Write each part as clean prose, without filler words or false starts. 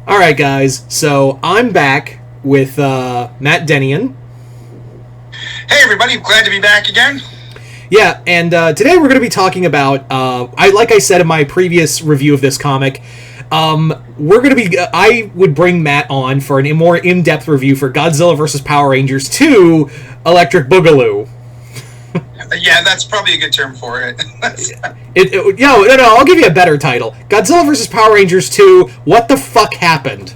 Alright, guys, so I'm back with Matt Dennion. Hey everybody, glad to be back again. Yeah, and today we're going to be talking about, like I said in my previous review of this comic, we're going to be, I would bring Matt on for a more in-depth review for Godzilla vs. Power Rangers 2, Electric Boogaloo. Yeah, that's probably a good term for it. No, I'll give you a better title. Godzilla vs. Power Rangers 2, What the Fuck Happened?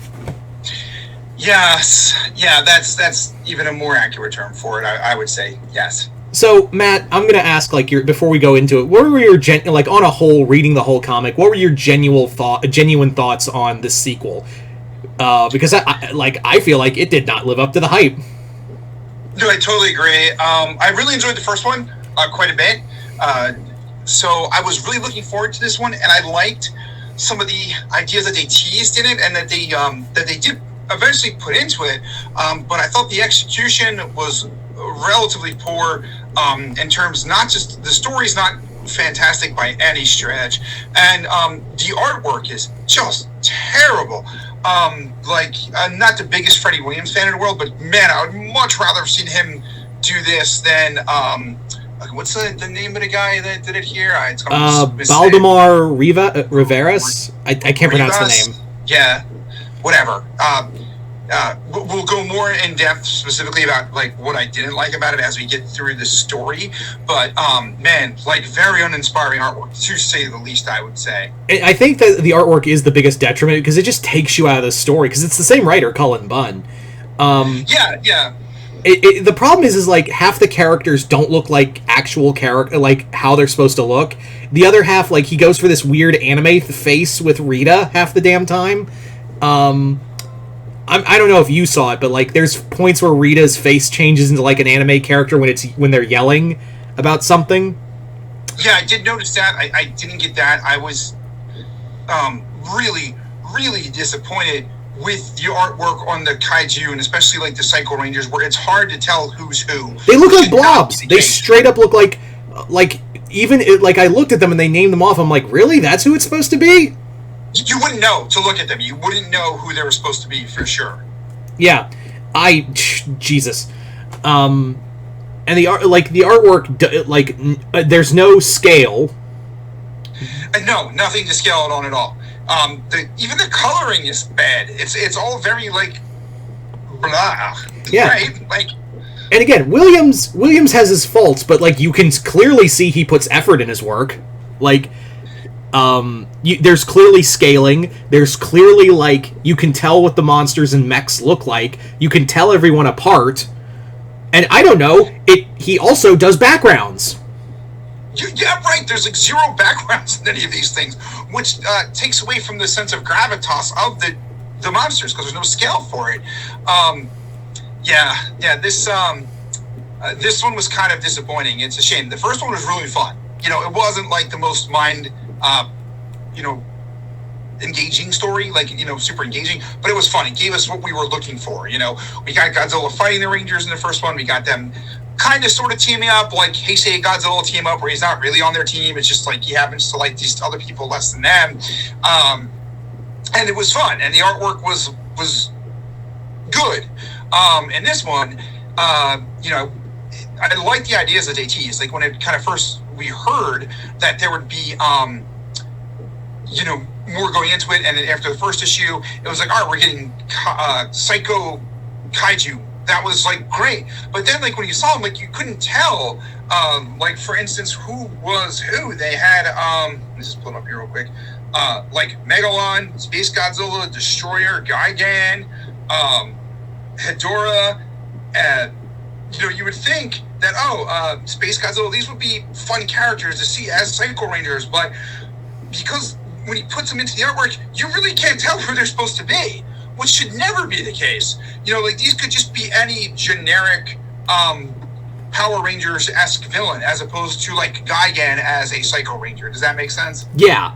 Yes, yeah, that's even a more accurate term for it, I would say, yes. So, Matt, I'm going to ask, before we go into it, what were your, on a whole, reading the whole comic, what were your genuine thoughts on the sequel? Because, I feel like it did not live up to the hype. No, I totally agree. I really enjoyed the first one quite a bit. So I was really looking forward to this one, and I liked some of the ideas that they teased in it and that they did eventually put into it. But I thought the execution was relatively poor in terms, not just the story's not fantastic by any stretch, and the artwork is just terrible. Not the biggest Freddie Williams fan in the world, but man, I would much rather have seen him do this than what's the name of the guy that did it here? Baldemar Riveras. I can't pronounce the name. Yeah, whatever. We'll go more in depth specifically about what I didn't like about it as we get through the story. But man, very uninspiring artwork, to say the least, I would say. I think that the artwork is the biggest detriment because it just takes you out of the story because it's the same writer, Cullen Bunn. Yeah. The problem is half the characters don't look like actual character, how they're supposed to look. The other half, he goes for this weird anime face with Rita half the damn time. I don't know if you saw it, but there's points where Rita's face changes into an anime character when they're yelling about something. Yeah, I did notice that. I didn't get that. I was really, really disappointed with the artwork on the kaiju, and especially the Psycho Rangers, where it's hard to tell who's who. They look like blobs. They straight up look like I looked at them and they named them off. I'm like, really? That's who it's supposed to be? You wouldn't know to look at them. You wouldn't know who they were supposed to be for sure. Yeah, Jesus. And the artwork, there's no scale. No, nothing to scale it on at all. Even the coloring is bad. It's all very blah. Yeah. Right? And again, Williams has his faults, but you can clearly see he puts effort in his work. There's clearly scaling. There's clearly you can tell what the monsters and mechs look like. You can tell everyone apart. And I don't know. He also does backgrounds. Yeah, right. There's zero backgrounds in any of these things, which takes away from the sense of gravitas of the monsters because there's no scale for it. This one was kind of disappointing. It's a shame. The first one was really fun. It wasn't the most engaging story, super engaging, but it was fun. It gave us what we were looking for. We got Godzilla fighting the Rangers in the first one. We got them kind of sort of teaming up, Heisei and Godzilla team up, where he's not really on their team. It's just he happens to like these other people less than them. And it was fun, and the artwork was good. And this one, I like the ideas that they teased. When it kind of first we heard that there would be more going into it, and then after the first issue, it was all right, we're getting Psycho Kaiju. That was great, but then when you saw them, you couldn't tell. For instance, who was who? They had let's just pull it up here real quick. Megalon, Space Godzilla, Destroyer, Gigan, Hedorah. You would think that Space Godzilla, these would be fun characters to see as Psycho Rangers, but because when he puts them into the artwork, you really can't tell who they're supposed to be, which should never be the case. These could just be any generic Power Rangers-esque villain, as opposed to Gigan as a Psycho Ranger. Does that make sense? Yeah.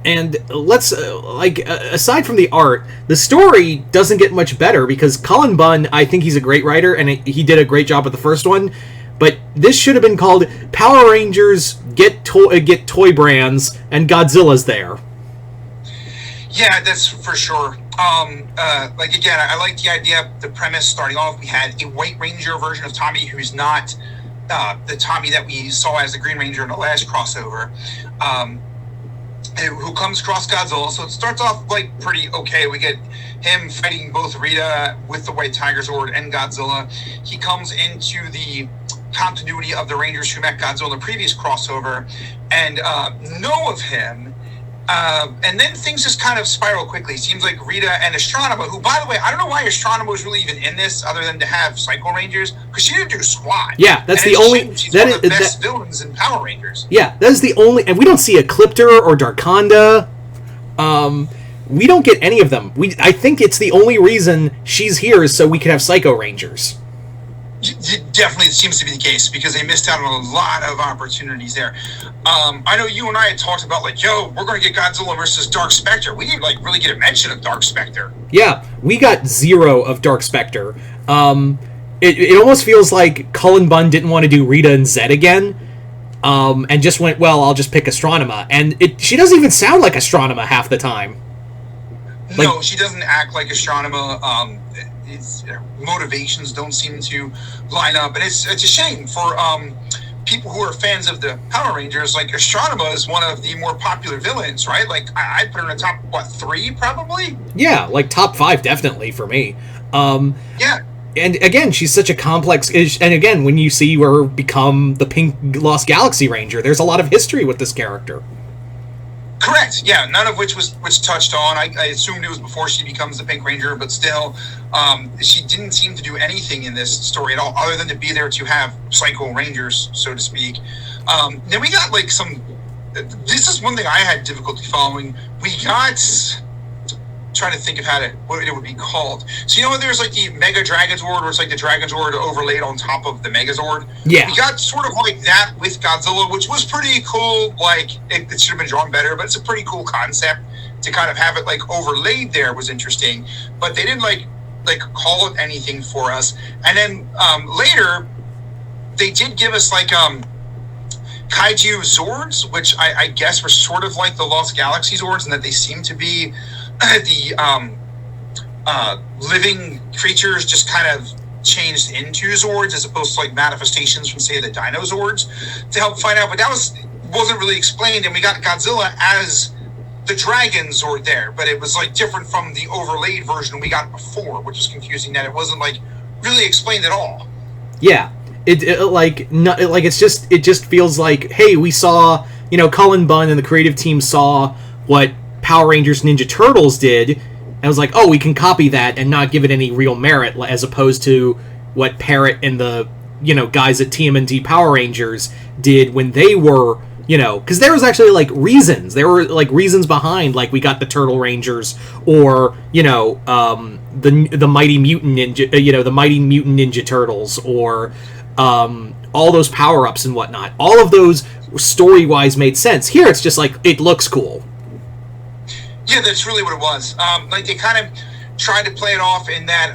And let's, aside from the art, the story doesn't get much better because Cullen Bunn, I think he's a great writer, and he did a great job with the first one, but this should have been called Power Rangers Get Toy Brands, and Godzilla's there. Yeah, that's for sure. Like again, I like the idea, the premise starting off. We had a White Ranger version of Tommy who's not the Tommy that we saw as the Green Ranger in the last crossover. Um, who comes across Godzilla. So it starts off like pretty okay. We get him fighting both Rita with the White Tiger Zord and Godzilla. He comes into the continuity of the Rangers who met Godzilla in the previous crossover and know of him. And then things just kind of spiral quickly. Seems like Rita and Astronema, who, by the way, I don't know why Astronema was really even in this other than to have Psycho Rangers, because she didn't do squat. Yeah, that's the only... She's one of the best villains in Power Rangers. Yeah, that is the only... And we don't see Ecliptor or Darkonda. We don't get any of them. I think it's the only reason she's here is so we can have Psycho Rangers. It definitely seems to be the case because they missed out on a lot of opportunities there. I know you and I had talked about like, yo, we're going to get Godzilla versus Dark Spectre. We didn't like really get a mention of Dark Spectre. Yeah, we got 0 of Dark Spectre. It almost feels like Cullen Bunn didn't want to do Rita and Zed again, and just went, well, I'll just pick Astronema. And she doesn't even sound like Astronema half the time. No, she doesn't act like Astronema. Motivations don't seem to line up, and it's a shame for people who are fans of the Power Rangers. Like Astronema is one of the more popular villains, right? Like I'd put her in the top 3 probably. Yeah, like top 5 definitely for me. Yeah. And again, she's such a complex... And again, when you see her become the Pink Lost Galaxy Ranger, there's a lot of history with this character. Correct. Yeah, none of which was touched on. I assumed it was before she becomes the Pink Ranger, but still, she didn't seem to do anything in this story at all, other than to be there to have Psycho Rangers, so to speak. Then we got like some... This is one thing I had difficulty following. We got... Trying to think of what it would be called. So you know, there's like the Mega Dragon Zord, where it's like the Dragon Zord overlaid on top of the Mega Zord. Yeah, we got sort of like that with Godzilla, which was pretty cool. Like it should have been drawn better, but it's a pretty cool concept to kind of have it like overlaid. There was interesting, but they didn't like call it anything for us. And then later, they did give us like Kaiju Zords, which I guess were sort of like the Lost Galaxy Zords, and that they seem to be the living creatures just kind of changed into Zords as opposed to like manifestations from, say, the Dino Zords to help find out. But that wasn't really explained, and we got Godzilla as the Dragon Zord there, but it was like different from the overlaid version we got before, which was confusing that it wasn't like really explained at all. Yeah, it just feels like, hey, we saw, Cullen Bunn and the creative team saw what Power Rangers Ninja Turtles did, and I was like, oh, we can copy that and not give it any real merit, as opposed to what Parrot and the guys at TMNT Power Rangers did when they were, because there was actually like reasons. There were like reasons behind, like we got the Turtle Rangers, or the Mighty Mutant Ninja, the Mighty Mutant Ninja Turtles, or all those power ups and whatnot. All of those story wise made sense. Here, it's just like it looks cool. Yeah, that's really what it was. Like they kind of tried to play it off in that,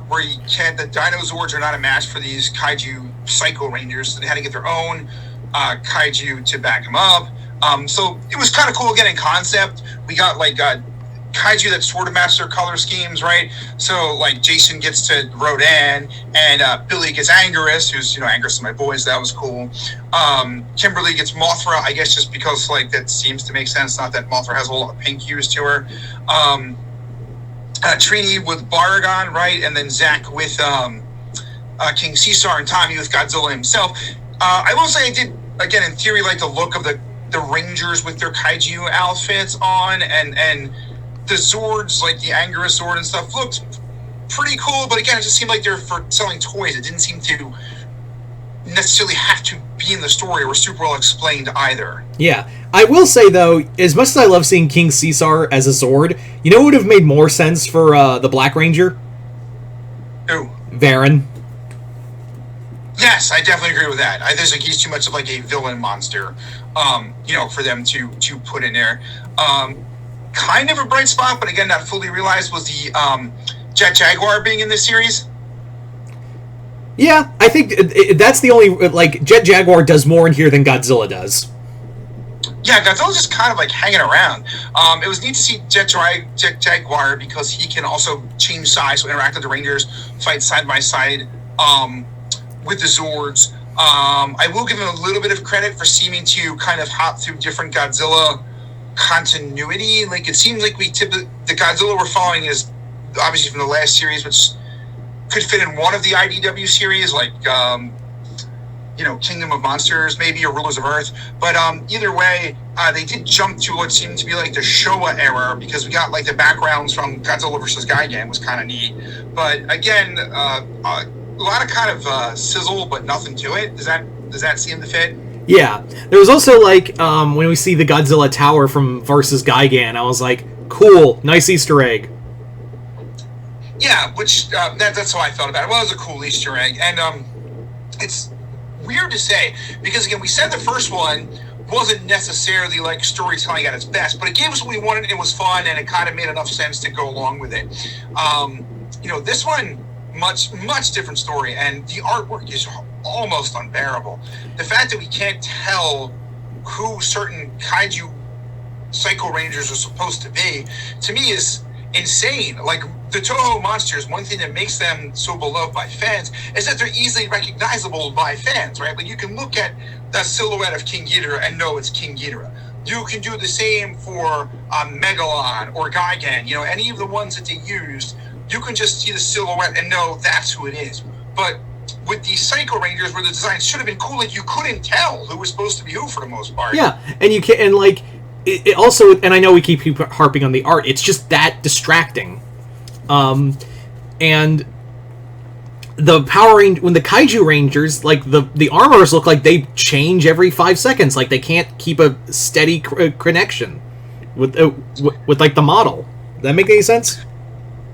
where you can't, the Dino Zords are not a match for these Kaiju Psycho Rangers, so they had to get their own Kaiju to back them up. So it was kind of cool again in concept. We got like Kaiju that sort of match their color schemes, right? So like Jason gets to Rodan, and Billy gets Anguirus, who's Anguirus is my boys. That was cool. Kimberly gets Mothra, I guess, just because like that seems to make sense. Not that Mothra has a lot of pink hues to her. Trini with Baragon, right, and then Zach with King Caesar, and Tommy with Godzilla himself. I will say I did again in theory like the look of the Rangers with their Kaiju outfits on, and the Zords, like the Anguirus Zord and stuff, looked pretty cool, but again, it just seemed like they're for selling toys. It didn't seem to necessarily have to be in the story or super well explained either. Yeah. I will say, though, as much as I love seeing King Caesar as a Zord, what would have made more sense for the Black Ranger? Who? Varen. Yes, I definitely agree with that. I think he's too much of like a villain monster, for them to put in there. Kind of a bright spot, but again, not fully realized, was the Jet Jaguar being in this series. Yeah, I think that's the only, like, Jet Jaguar does more in here than Godzilla does. Yeah, Godzilla's just kind of like hanging around. It was neat to see Jet Jaguar because he can also change size, so interact with the Rangers, fight side by side with the Zords. I will give him a little bit of credit for seeming to kind of hop through different Godzilla continuity. Like it seems like the Godzilla we're following is obviously from the last series, which could fit in one of the IDW series, like Kingdom of Monsters, maybe, or Rulers of Earth. But either way, they did jump to what seemed to be like the Showa era because we got like the backgrounds from Godzilla versus Gigan was kind of neat. But again, a lot of kind of sizzle, but nothing to it. Does that seem to fit? Yeah, there was also like when we see the Godzilla tower from versus Gigan, I was like, cool, nice Easter egg. Yeah, which that's how I felt about it. Well, it was a cool Easter egg, and it's weird to say because again, we said the first one wasn't necessarily like storytelling at its best, but it gave us what we wanted. It was fun, and it kind of made enough sense to go along with it. This one much different story, and the artwork is almost unbearable. The fact that we can't tell who certain kaiju Psycho Rangers are supposed to be, to me, is insane. Like the Toho monsters, one thing that makes them so beloved by fans is that they're easily recognizable by fans, right? Like you can look at the silhouette of King Ghidorah and know it's King Ghidorah. You can do the same for Megalon or Gigan. Any of the ones that they used, you can just see the silhouette and know that's who it is. But with these Psycho Rangers, where the designs should have been cool, like you couldn't tell who was supposed to be who for the most part. Yeah, and you can, and like it also, and I know we keep harping on the art. It's just that distracting. And the when the Kaiju Rangers, like the armors look like they change every 5 seconds. Like they can't keep a steady connection with like the model. Does that make any sense?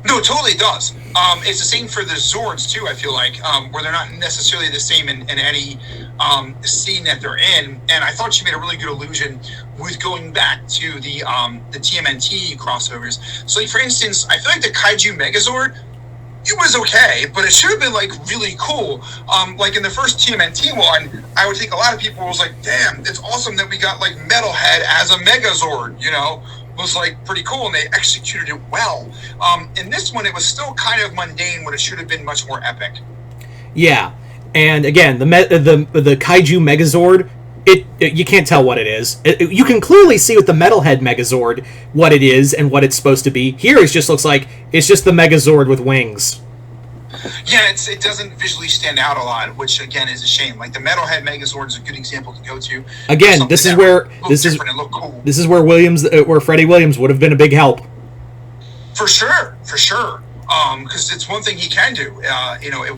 No, it totally does. It's the same for the Zords too. I feel like where they're not necessarily the same in any scene that they're in. And I thought she made a really good allusion with going back to the TMNT crossovers. So, like, for instance, I feel like the Kaiju Megazord, it was okay, but it should have been like really cool. Like in the first TMNT one, I would think a lot of people was like, "Damn, it's awesome that we got like Metalhead as a Megazord," was like pretty cool, and they executed it well. In this one, it was still kind of mundane when it should have been much more epic. Yeah, and again, the Kaiju Megazord, you can't tell what it is. You can clearly see with the Metalhead Megazord what it is and what it's supposed to be. Here, it just looks like it's just the Megazord with wings. Yeah, it doesn't visually stand out a lot, which again is a shame. Like the Metalhead Megazord is a good example to go to. Again, this is where cool. This is where Freddie Williams would have been a big help. For sure. Because it's one thing he can do. It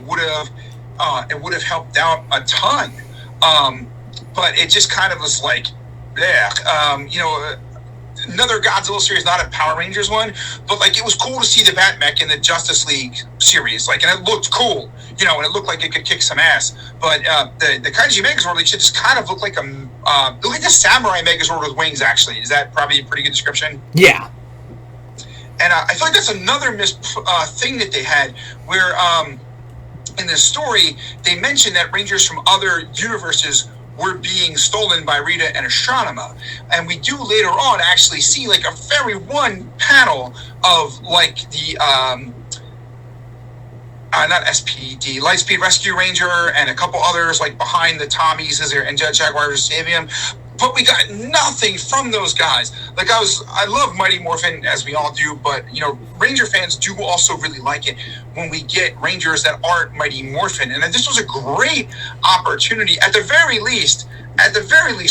would have helped out a ton. But it just kind of was like, another Godzilla series, not a Power Rangers one, but like it was cool to see the Batmech in the Justice League series, like, and it looked cool, and it looked like it could kick some ass. But the Kaiju Megazord, like, just kind of looked like a samurai Megazord with wings. Actually, is that probably a pretty good description? Yeah. And I feel like that's another thing that they had, where in this story they mentioned that Rangers from other universes were being stolen by Rita and Astronema. And we do later on actually see like a very one panel of like the not SPD, Lightspeed Rescue Ranger and a couple others like behind the Tommies and Jet Jaguars are saving him. But we got nothing from those guys. Like I love Mighty Morphin, as we all do, but Ranger fans do also really like it when we get Rangers that aren't Mighty Morphin. And this was a great opportunity. At the very least,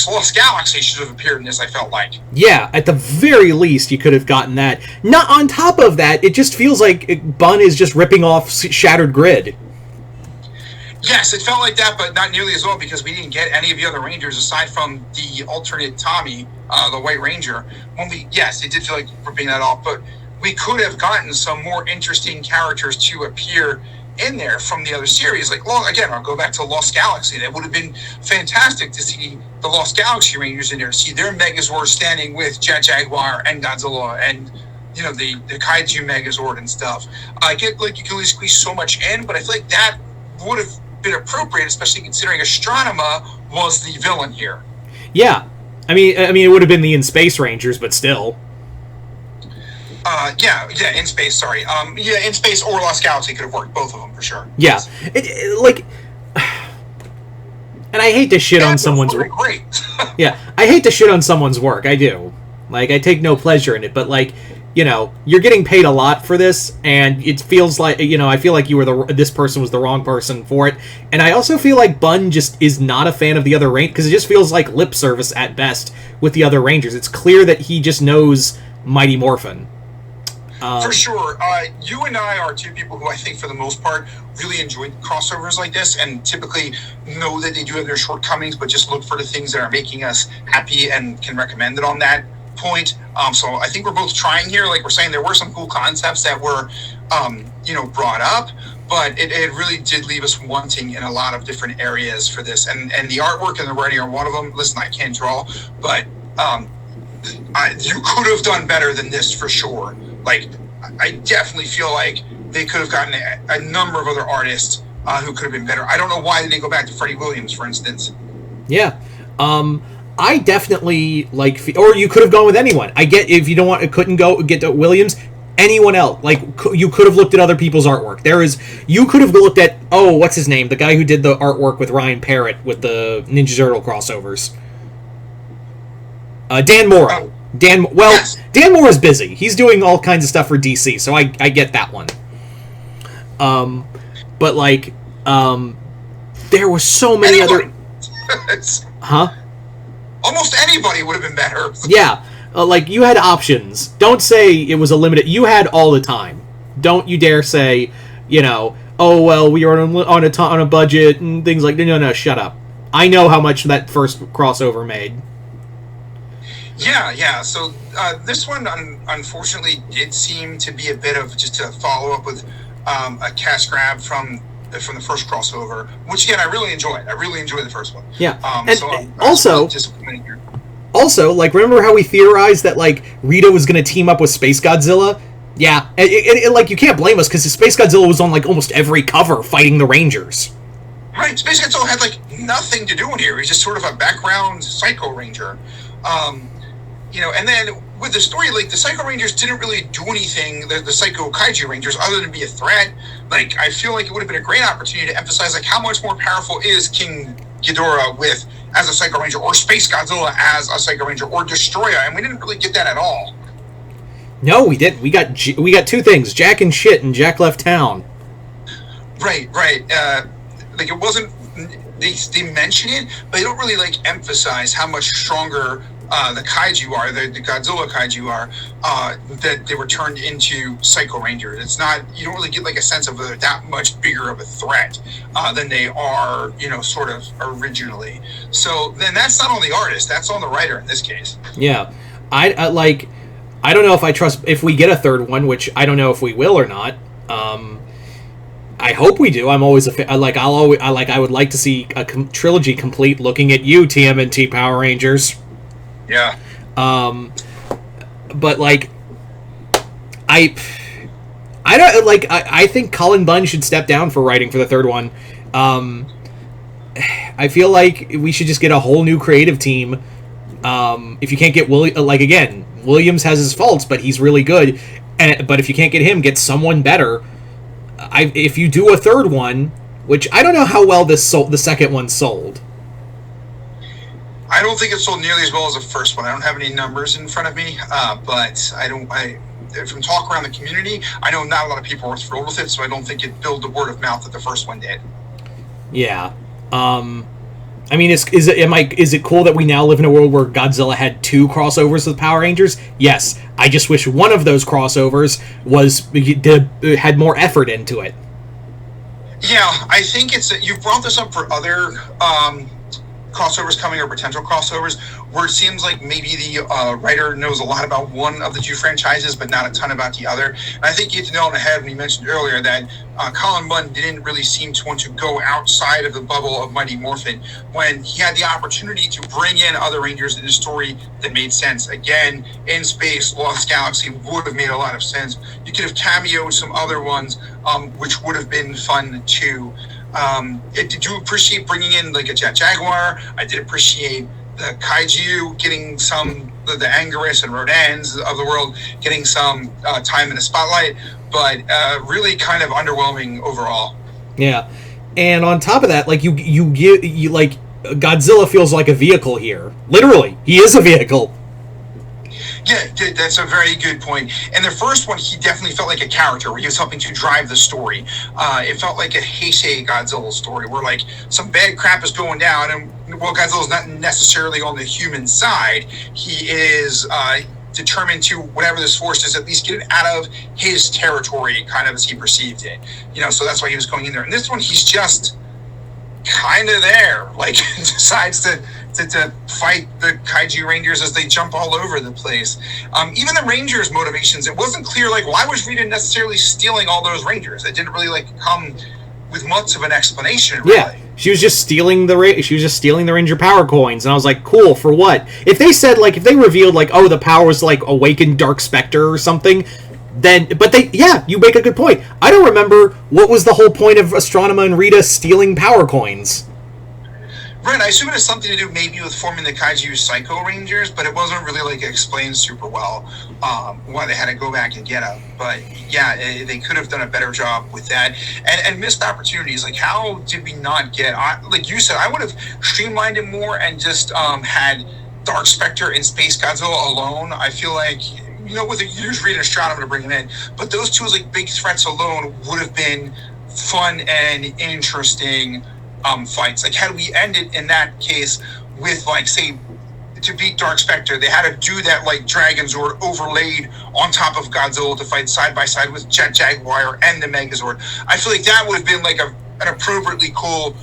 Lost Galaxy should have appeared in this, I felt like. Yeah, at the very least, you could have gotten that. Not on top of that, it just feels like Bun is just ripping off Shattered Grid. Yes, it felt like that, but not nearly as well because we didn't get any of the other Rangers aside from the alternate Tommy, the White Ranger. Yes, it did feel like ripping that off, but we could have gotten some more interesting characters to appear in there from the other series. Like, again, I'll go back to Lost Galaxy. That would have been fantastic to see the Lost Galaxy Rangers in there, see their Megazord standing with Jet Jaguar and Godzilla and the Kaiju Megazord and stuff. I get like you can only squeeze so much in, but I feel like that would have been appropriate, especially considering Astronema was the villain here. Yeah, it would have been the In Space Rangers, but still. Yeah, In Space. Sorry. Yeah, In Space or Lost Galaxy could have worked. Both of them for sure. Yeah, like, and I hate to shit on someone's work. Great. Yeah, I hate to shit on someone's work. I do. Like, I take no pleasure in it, but like, you're getting paid a lot for this, and it feels like, I feel like this person was the wrong person for it, and I also feel like Bunn just is not a fan of the other Rangers, because it just feels like lip service at best with the other Rangers. It's clear that he just knows Mighty Morphin. For sure. You and I are two people who I think, for the most part, really enjoy crossovers like this, and typically know that they do have their shortcomings, but just look for the things that are making us happy and can recommend it on that point. So I think we're both trying here. Like we're saying, there were some cool concepts that were, brought up, but it really did leave us wanting in a lot of different areas for this. And the artwork and the writing are one of them. Listen, I can't draw, but you could have done better than this for sure. Like, I definitely feel like they could have gotten a number of other artists who could have been better. I don't know why they didn't go back to Freddie Williams, for instance. Yeah. I definitely or you could have gone with anyone. I get if you don't want, couldn't get to Williams, anyone else. Like, you could have looked at other people's artwork. You could have looked at, what's his name? The guy who did the artwork with Ryan Parrott with the Ninja Turtle crossovers. Dan Morrow. Yes. Dan Morrow's busy. He's doing all kinds of stuff for DC, so I get that one. But like, there were so many other. Huh? Almost anybody would have been better. Yeah, like, you had options. Don't say it was a limited. You had all the time. Don't you dare say, oh well, we are on a budget and things like. No, shut up. I know how much that first crossover made. Yeah. So this one, unfortunately, did seem to be a bit of just a follow up with a cash grab from the first crossover, which again I really enjoyed. I really enjoyed the first one. Yeah, and so I'm also disappointed here. Also, like, remember how we theorized that like Rita was going to team up with Space Godzilla? Yeah, like, you can't blame us, because Space Godzilla was on like almost every cover fighting the Rangers. Right, Space Godzilla had like nothing to do in here. He's just sort of a background Psycho Ranger. And then with the story, like, the Psycho Rangers didn't really do anything, the Psycho Kaiju Rangers, other than be a threat. Like, I feel like it would have been a great opportunity to emphasize, like, how much more powerful is King Ghidorah as a Psycho Ranger, or Space Godzilla as a Psycho Ranger, or Destroyer, and we didn't really get that at all. No, we didn't. We got two things: Jack and shit, and Jack left town. Right. Like, it wasn't. They mention it, but they don't really like emphasize how much stronger the kaiju are, the Godzilla kaiju are, that they were turned into Psycho Rangers. It's not, you don't really get like a sense of that much bigger of a threat than they are, sort of originally. So then that's not on the artist, that's on the writer in this case. Yeah, I don't know if I trust if we get a third one, which I don't know if we will or not. I hope we do. I'm always I would like to see a trilogy complete. Looking at you, TMNT Power Rangers. Yeah. But like, I don't like. I think Colin Bunn should step down for writing for the third one. I feel like we should just get a whole new creative team. If you can't get Williams has his faults, but he's really good. But if you can't get him, get someone better. If you do a third one, which I don't know how well the second one sold. I don't think it sold nearly as well as the first one. I don't have any numbers in front of me, but from talk around the community, I know not a lot of people were thrilled with it, so I don't think it built the word of mouth that the first one did. Yeah. I mean, is it cool that we now live in a world where Godzilla had 2 crossovers with Power Rangers? Yes. I just wish one of those crossovers had more effort into it. Yeah, I think you've brought this up for other crossovers coming, or potential crossovers, where it seems like maybe the writer knows a lot about one of the 2 franchises, but not a ton about the other. And I think you hit the nail on the head when you mentioned earlier that Colin Bunn didn't really seem to want to go outside of the bubble of Mighty Morphin when he had the opportunity to bring in other Rangers in a story that made sense. Again, In Space, Lost Galaxy would have made a lot of sense. You could have cameoed some other ones, which would have been fun too. I did appreciate bringing in like a Jet Jaguar. I did appreciate the kaiju getting some, the Anguirus and Rodans of the world getting some time in the spotlight, but really kind of underwhelming overall. Yeah, and on top of that, like you like Godzilla feels like a vehicle here. Literally, he is a vehicle. Yeah, that's a very good point. And the first one, he definitely felt like a character where he was helping to drive the story. It felt like a Heisei Godzilla story where, like, some bad crap is going down, and, well, Godzilla's not necessarily on the human side. He is determined to, whatever this force is, at least get it out of his territory, kind of as he perceived it. You know, so that's why he was going in there. And this one, he's just kind of there. Like, decides to fight the kaiju rangers as they jump all over the place. Even the rangers' motivations, it wasn't clear, like, why was Rita necessarily stealing all those rangers? It didn't really, like, come with much of an explanation, really. Yeah, she was just stealing the ranger power coins, and I was like, cool, for what? If they said, like, if they revealed, like, oh, the power was, like, awakened Dark Spectre or something, then, but you make a good point. I don't remember what was the whole point of Astronema and Rita stealing power coins. Right, I assume it has something to do maybe with forming the Kaiju Psycho Rangers, but it wasn't really, like, explained super well why they had to go back and get them. But yeah, they could have done a better job with that, and missed opportunities. Like, how did we not get? Like you said, I would have streamlined it more and just had Dark Spectre and Space Godzilla alone. I feel like, you know, with a huge Rita Astronomer to bring him in, but those two as, like, big threats alone would have been fun and interesting fights. Like, had we ended in that case with, like, say, to beat Dark Spectre, they had to do that, like, Dragon Zord overlaid on top of Godzilla to fight side by side with Jet Jaguar and the Megazord. I feel like that would have been, like, an appropriately cool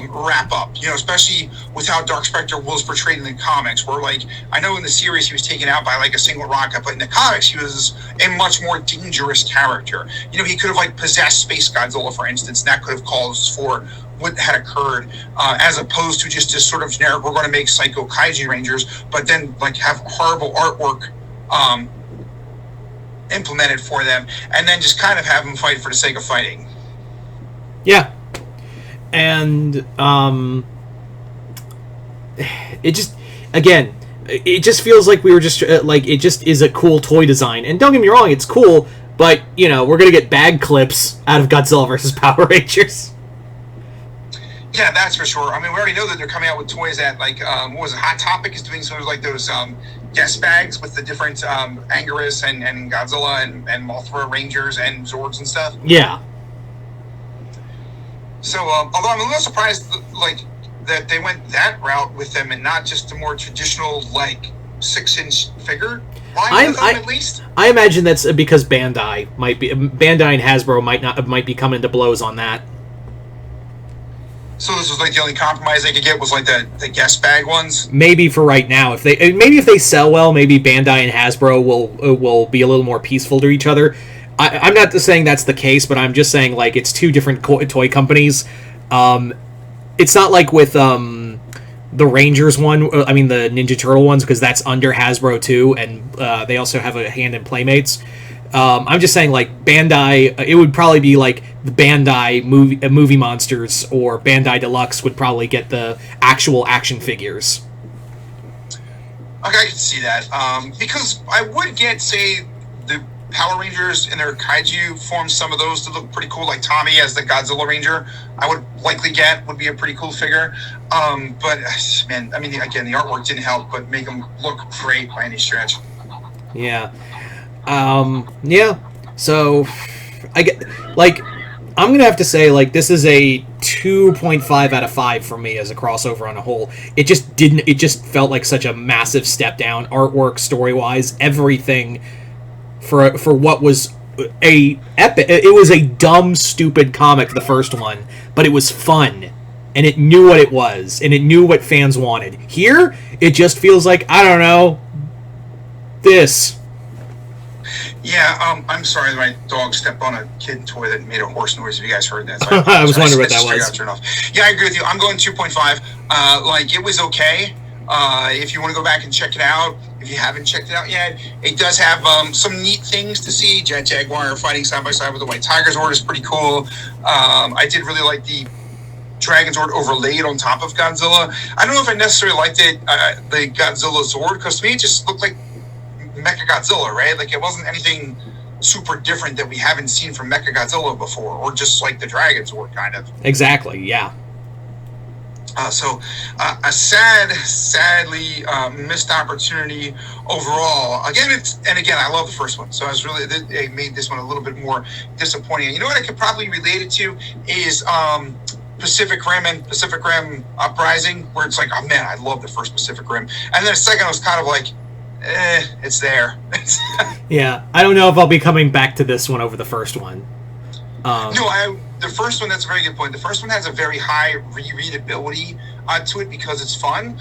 wrap up, you know, especially with how Dark Spectre was portrayed in the comics, where, like, I know in the series he was taken out by, like, a single rocket, but in the comics he was a much more dangerous character. You know, he could have, like, possessed Space Godzilla, for instance, and that could have caused for what had occurred, as opposed to just this sort of generic, we're going to make Psycho Kaiju Rangers, but then, like, have horrible artwork implemented for them, and then just kind of have them fight for the sake of fighting. Yeah. And it just, again, it just feels like we were just like, it just is a cool toy design. And don't get me wrong, it's cool, but, you know, we're gonna get bag clips out of Godzilla versus Power Rangers. Yeah, that's for sure. I mean, we already know that they're coming out with toys that, like, what was it, Hot Topic is doing sort of like those guest bags with the different Anguirus and Godzilla and Mothra Rangers and Zords and stuff. Yeah. So, although I'm a little surprised, like, that they went that route with them and not just a more traditional, like, 6-inch figure line with them, at least. I imagine that's because Bandai and Hasbro might be coming to blows on that. So this was, like, the only compromise they could get was, like, the guest bag ones? Maybe for right now. If they sell well, maybe Bandai and Hasbro will be a little more peaceful to each other. I'm not saying that's the case, but I'm just saying, like, it's two different toy companies. It's not like with the Rangers one, I mean the Ninja Turtle ones, because that's under Hasbro too, and they also have a hand in Playmates. I'm just saying, like, Bandai, it would probably be like the Bandai movie monsters, or Bandai Deluxe would probably get the actual action figures. Okay, I can see that. Because I would get, say, the Power Rangers in their kaiju form, some of those to look pretty cool, like Tommy as the Godzilla Ranger. I would likely would be a pretty cool figure. But, man, I mean, again, the artwork didn't help but make them look great by any stretch. Yeah. Yeah. So, I get, like, I'm gonna have to say, like, this is a 2.5 out of 5 for me as a crossover on a whole. It just felt like such a massive step down, artwork, story-wise, everything, for what was a epic. It was a dumb, stupid comic, the first one, but it was fun, and it knew what it was, and it knew what fans wanted. Here, it just feels like, I don't know, this. Yeah, I'm sorry, my dog stepped on a kid toy that made a horse noise, if you guys heard that. So I was wondering what that was. Yeah, I agree with you. I'm going 2.5. Like, it was okay. If you want to go back and check it out, if you haven't checked it out yet, it does have some neat things to see. Jet Jaguar fighting side by side with the White Tiger Zord is pretty cool. I did really like the Dragonzord overlaid on top of Godzilla. I don't know if I necessarily liked it, the Godzilla Zord, because to me it just looked like Mecha Godzilla, right? Like it wasn't anything super different that we haven't seen from Mecha Godzilla before, or just like the Dragonzord kind of. Exactly, yeah. So a sadly missed opportunity overall. Again, I love the first one, so it made this one a little bit more disappointing. And you know what I could probably relate it to is Pacific Rim and Pacific Rim Uprising, where it's like, oh man, I love the first Pacific Rim, and then the second was kind of like, it's there. Yeah, I don't know if I'll be coming back to this one over the first one. The first one, that's a very good point. The first one has a very high rereadability to it because it's fun.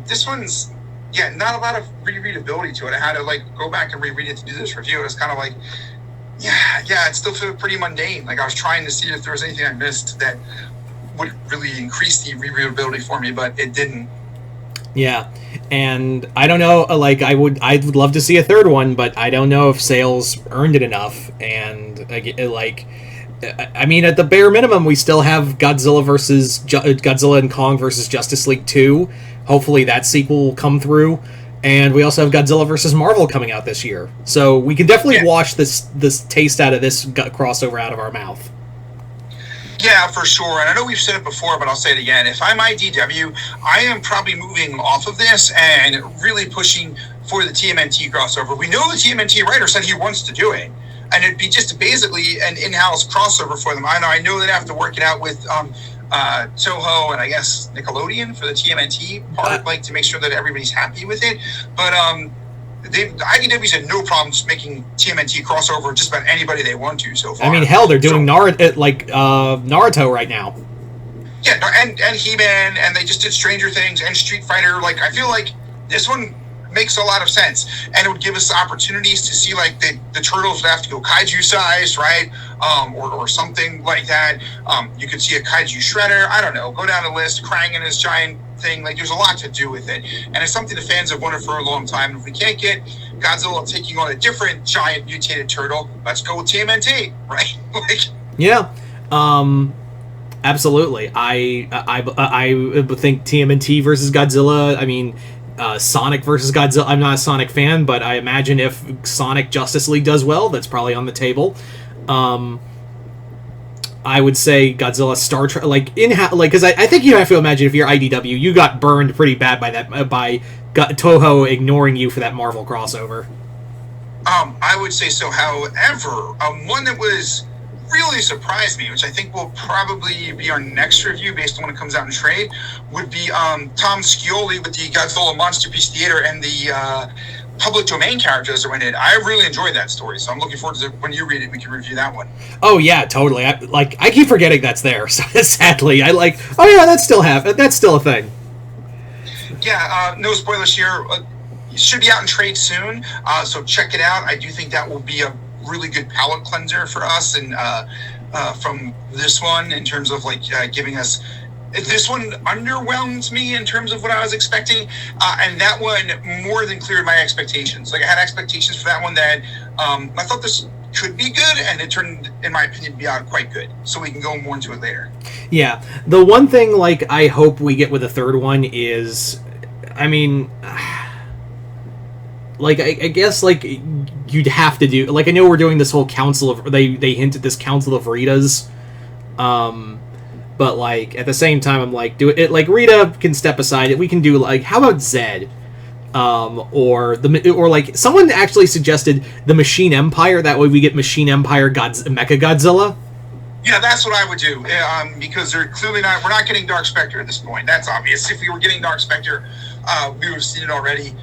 This one's, not a lot of rereadability to it. I had to like go back and reread it to do this review. It's kind of like, it still feels pretty mundane. Like I was trying to see if there was anything I missed that would really increase the rereadability for me, but it didn't. Yeah, and I don't know, like, I'd love to see a third one, but I don't know if sales earned it enough, and, like, I mean, at the bare minimum, we still have Godzilla and Kong versus Justice League 2. Hopefully that sequel will come through, and we also have Godzilla versus Marvel coming out this year. So we can definitely wash this taste out of this crossover out of our mouth. Yeah, for sure. And I know we've said it before, but I'll say it again. If I'm IDW, I am probably moving off of this and really pushing for the TMNT crossover. We know the TMNT writer said he wants to do it, and it'd be just basically an in-house crossover for them. I know they'd have to work it out with Toho and I guess Nickelodeon for the TMNT part, like to make sure that everybody's happy with it. But IDW's had no problems making TMNT crossover just about anybody they want to so far. I mean, hell, they're doing Naruto right now. Yeah, and He-Man, and they just did Stranger Things and Street Fighter. Like, I feel like this one makes a lot of sense, and it would give us opportunities to see, like, the turtles would have to go kaiju sized, right? Or something like that. You could see a kaiju shredder. I don't know. Go down the list. Krang and his giant thing. Like, there's a lot to do with it, and it's something the fans have wanted for a long time. If we can't get Godzilla taking on a different giant mutated turtle, let's go with TMNT, right? Yeah. Absolutely. I would think TMNT versus Godzilla. I mean, Sonic versus Godzilla. I'm not a Sonic fan, but I imagine if Sonic Justice League does well, that's probably on the table. I would say Godzilla Star Trek, because I think you have to imagine if you're IDW, you got burned pretty bad by Toho ignoring you for that Marvel crossover. I would say so. However, one that was really surprised me, which I think will probably be our next review based on when it comes out in trade, would be Tom Scioli with the Godzilla Monster Piece Theater and the public domain characters that went in. I really enjoyed that story, so I'm looking forward to when you read it, we can review that one. Oh yeah, totally. I keep forgetting that's there. So sadly, that's still a thing. Yeah, no spoilers here. It should be out in trade soon, so check it out. I do think that will be a really good palate cleanser for us, and from this one in terms of giving us. This one underwhelmed me in terms of what I was expecting, and that one more than cleared my expectations. Like, I had expectations for that one that I thought this could be good, and it turned, in my opinion, to be quite good. So we can go more into it later. Yeah, the one thing I hope we get with the third one is, I mean, I guess you'd have to do, I know we're doing this whole council of, they hinted this council of Ritas, but at the same time I'm do it, Rita can step aside. We can do how about Zed, or someone actually suggested the Machine Empire. That way we get Machine Empire Mecha Godzilla. Yeah, that's what I would do, because they're clearly not. We're not getting Dark Spectre at this point. That's obvious. If we were getting Dark Spectre, we would have seen it already.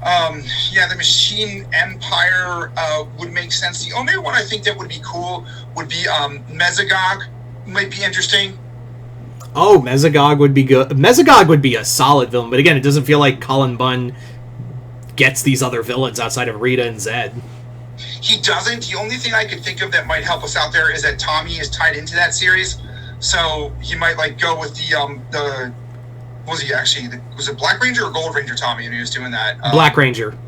The Machine Empire would make sense. The only one I think that would be cool would be Mesogog. Might be interesting. Oh, Mesogog would be good. Mesogog would be a solid villain, but again, it doesn't feel like Cullen Bunn gets these other villains outside of Rita and Zed. He doesn't. The only thing I could think of that might help us out there is that Tommy is tied into that series, so he might go with the was he actually was it Black Ranger or Gold Ranger Tommy when he was doing that? Black Ranger.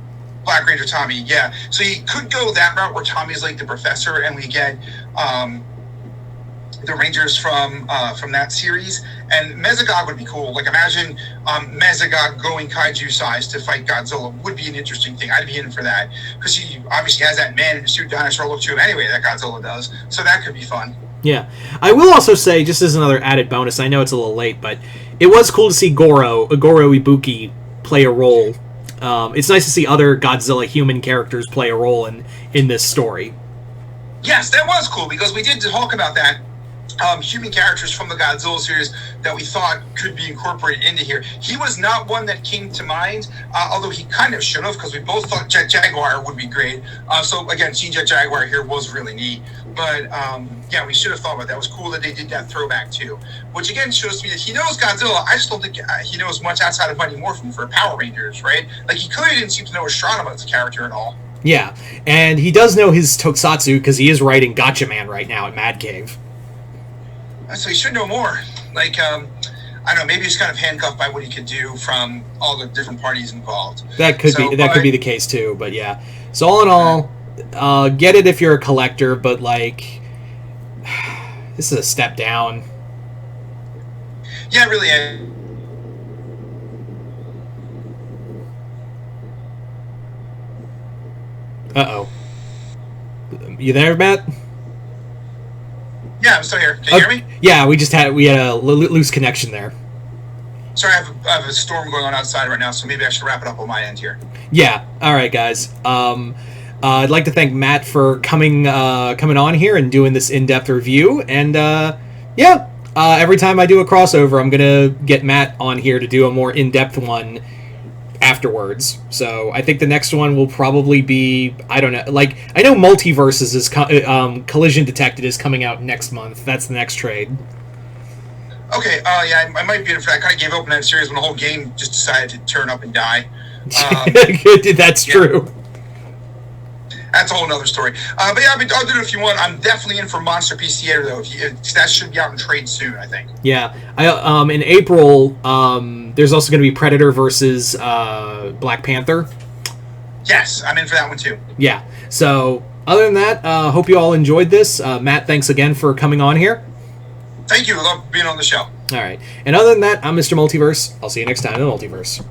Black Ranger Tommy, yeah. So he could go that route where Tommy's the professor, and we get the Rangers from that series. And Mezagog would be cool. Like, imagine Mezagog going kaiju size to fight Godzilla would be an interesting thing. I'd be in for that because he obviously has that man in a suit dinosaur look to him anyway. That Godzilla does, so that could be fun. Yeah, I will also say, just as another added bonus, I know it's a little late, but it was cool to see Goro Ibuki play a role. It's nice to see other Godzilla human characters play a role in this story. Yes, that was cool because we did talk about that. Human characters from the Godzilla series that we thought could be incorporated into here. He was not one that came to mind, although he kind of should have, because we both thought Jet Jaguar would be great. So again, seeing Jet Jaguar here was really neat. But yeah, we should have thought about that. It was cool that they did that throwback too, which again shows me that he knows Godzilla. I just don't think he knows much outside of Mighty Morphin for Power Rangers, right? Like, he clearly didn't seem to know Astronema as a character at all. Yeah, and he does know his Tokusatsu because he is writing Gotcha Man right now at Mad Cave. So he should know more. Like, I don't know, maybe he's kind of handcuffed by what he could do from all the different parties involved. That could be the case too, but yeah. So all in all, get it if you're a collector, but like, this is a step down. Yeah, it really is. Uh-oh. You there, Matt? Yeah, I'm still here. Can you hear me? Yeah, we had a loose connection there. Sorry, I have a storm going on outside right now, so maybe I should wrap it up on my end here. Yeah. All right, guys. I'd like to thank Matt for coming on here and doing this in-depth review. And yeah, every time I do a crossover, I'm gonna get Matt on here to do a more in-depth one afterwards. So I think the next one will probably be, I don't know, like, I know Multiverses is Collision Detected is coming out next month. That's the next trade. Okay, yeah, I might be in for that. I kind of gave up on that series when the whole game just decided to turn up and die. That's true. That's a whole other story. But yeah, I'll do it if you want. I'm definitely in for Monster PCA though. That should be out in trade soon, I think. Yeah, in April, there's also going to be Predator versus Black Panther. Yes, I'm in for that one too. Yeah. So other than that, hope you all enjoyed this. Matt, thanks again for coming on here. Thank you. I love being on the show. All right. And other than that, I'm Mr. Multiverse. I'll see you next time in the Multiverse.